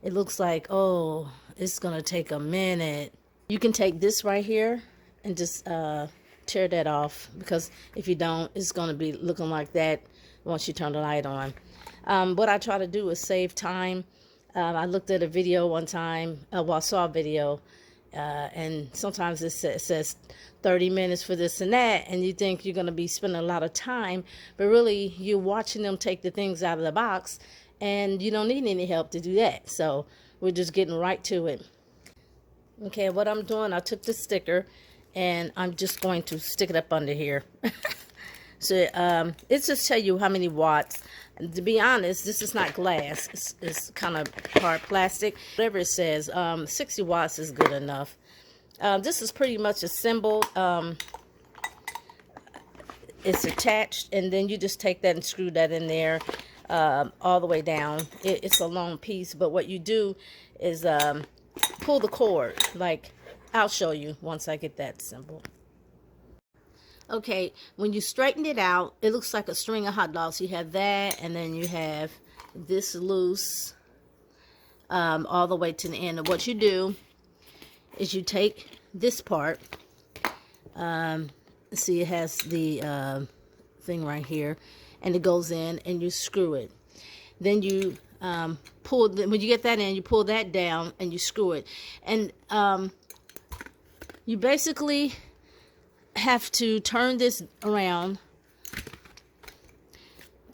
it looks like, oh, it's gonna take a minute. You can take this right here and just tear that off, because if you don't, it's gonna be looking like that once you turn the light on. What I try to do is save time. I looked at a video one time, well, I saw a video, and sometimes it says 30 minutes for this and that, and you think you're going to be spending a lot of time, but really you're watching them take the things out of the box, and you don't need any help to do that. So we're just getting right to it. Okay, what I'm doing, I took the sticker, and I'm just going to stick it up under here. So it's just tell you how many watts. To be honest, this is not glass. It's kind of hard plastic. Whatever it says, 60 watts is good enough. This is pretty much assembled. It's attached, and then you just take that and screw that in there all the way down. It's a long piece, but what you do is pull the cord. Like, I'll show you once I get that assembled. Okay, when you straighten it out, it looks like a string of hot dogs. You have that, and then you have this loose all the way to the end. And what you do is you take this part. See, it has the thing right here, and it goes in, and you screw it. Then you pull, when you get that in, you pull that down, and you screw it. And you basically have to turn this around.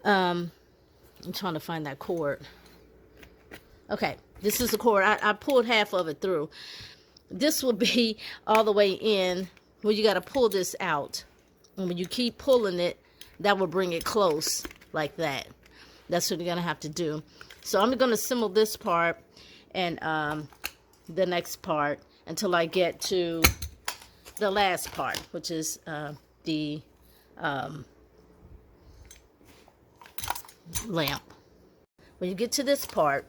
I'm trying to find that cord. Okay, this is the cord. I pulled half of it through. This will be all the way in. Well, you got to pull this out, and when you keep pulling it, that will bring it close like that. That's what you're gonna have to do. So I'm gonna assemble this part and the next part until I get to the last part, which is the lamp. When you get to this part,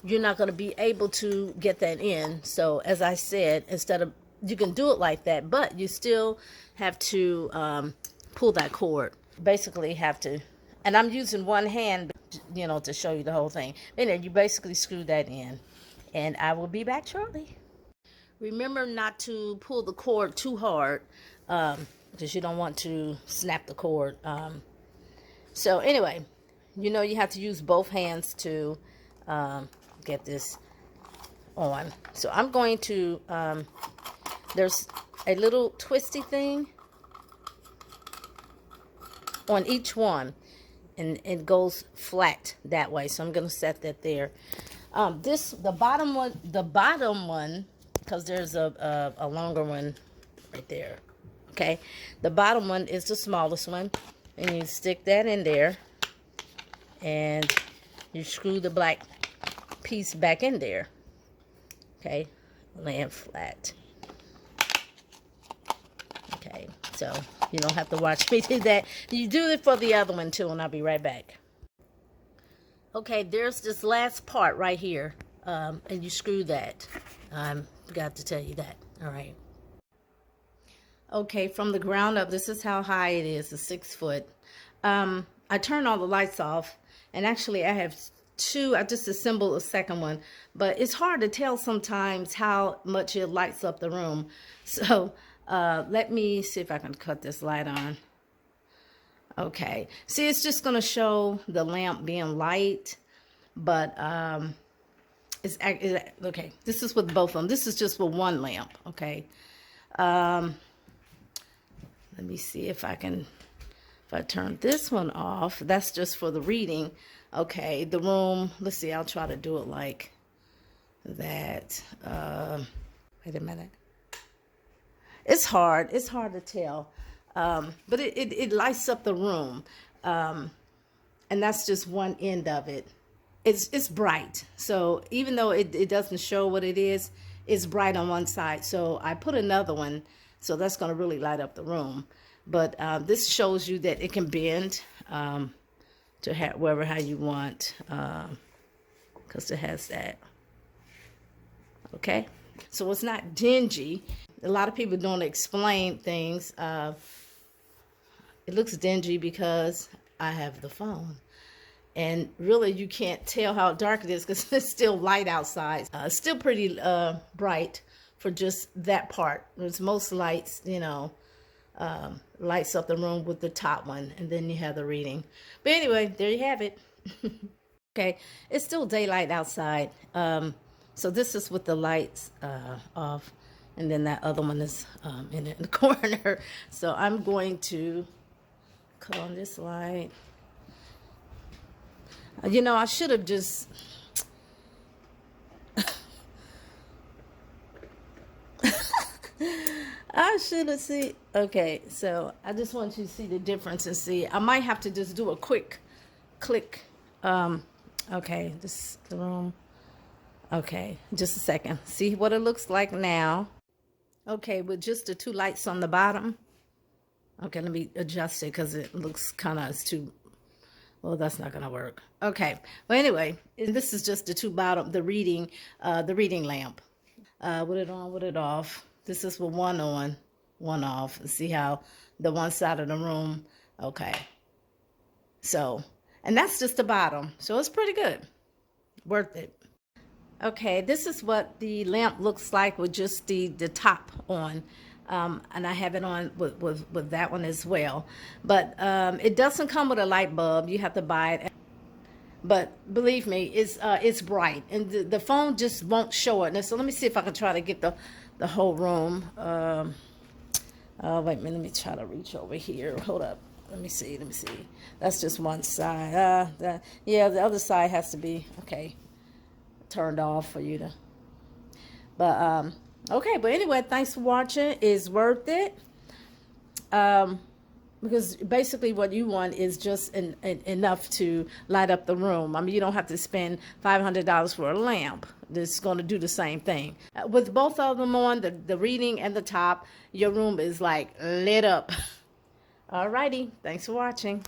you're not going to be able to get that in. So as I said, instead of, you can do it like that, but you still have to pull that cord. Basically have to, and I'm using one hand, you know, to show you the whole thing. And then you basically screw that in, and I will be back shortly. Remember not to pull the cord too hard, because you don't want to snap the cord. So anyway, you know you have to use both hands to get this on. So I'm going to, there's a little twisty thing on each one, and it goes flat that way. So I'm going to set that there. The bottom one, because there's a longer one right there. Okay, the bottom one is the smallest one, and you stick that in there, and you screw the black piece back in there. Okay, laying flat. Okay, so you don't have to watch me do that. You do it for the other one too, and I'll be right back. Okay, there's this last part right here, and you screw that. Forgot to tell you that. All right. Okay, from the ground up, this is how high it is, a 6 foot. I turned all the lights off, and actually I have two. I just assembled a second one, but it's hard to tell sometimes how much it lights up the room. So let me see if I can cut this light on. Okay, see, it's just going to show the lamp being light, but it's okay. This is with both of them. This is just for one lamp. Okay. Let me see if I can, if I turn this one off, that's just for the reading. Okay, the room, let's see, I'll try to do it like that. Wait a minute. It's hard to tell, but it lights up the room, and that's just one end of it. It's bright, so even though it doesn't show what it is, it's bright on one side. So I put another one, so that's going to really light up the room. But this shows you that it can bend to wherever how you want, because it has that. Okay, so it's not dingy. A lot of people don't explain things. It looks dingy because I have the phone. And really, you can't tell how dark it is because it's still light outside. Still pretty bright for just that part. There's most lights, you know, lights up the room with the top one, and then you have the reading. But anyway, there you have it. Okay, it's still daylight outside. So this is with the lights off, and then that other one is in the corner. So I'm going to cut on this light. You know, I should have just I should have seen. Okay, so I just want you to see the difference and see. I might have to just do a quick click. Okay, this is the room. Okay, just a second. See what it looks like now. Okay, with just the two lights on the bottom. Okay, let me adjust it because it looks kind of, it's too, well, that's not going to work. Okay, well, anyway, this is just the two bottom, the reading lamp. With it on, with it off. This is with one on, one off. And see how the one side of the room, okay. So, and that's just the bottom. So it's pretty good. Worth it. Okay, this is what the lamp looks like with just the top on. And I have it on with that one as well. But it doesn't come with a light bulb. You have to buy it. But believe me, it's bright. And the phone just won't show it. And so let me see if I can try to get the whole room. Wait a minute, let me try to reach over here. Hold up. Let me see. That's just one side. Yeah, the other side has to be, okay, turned off for you to. But, okay, but anyway, thanks for watching. It's worth it. Because basically what you want is just enough to light up the room. I mean, you don't have to spend $500 for a lamp. That's going to do the same thing. With both of them on, the reading and the top, your room is like lit up. Alrighty, thanks for watching.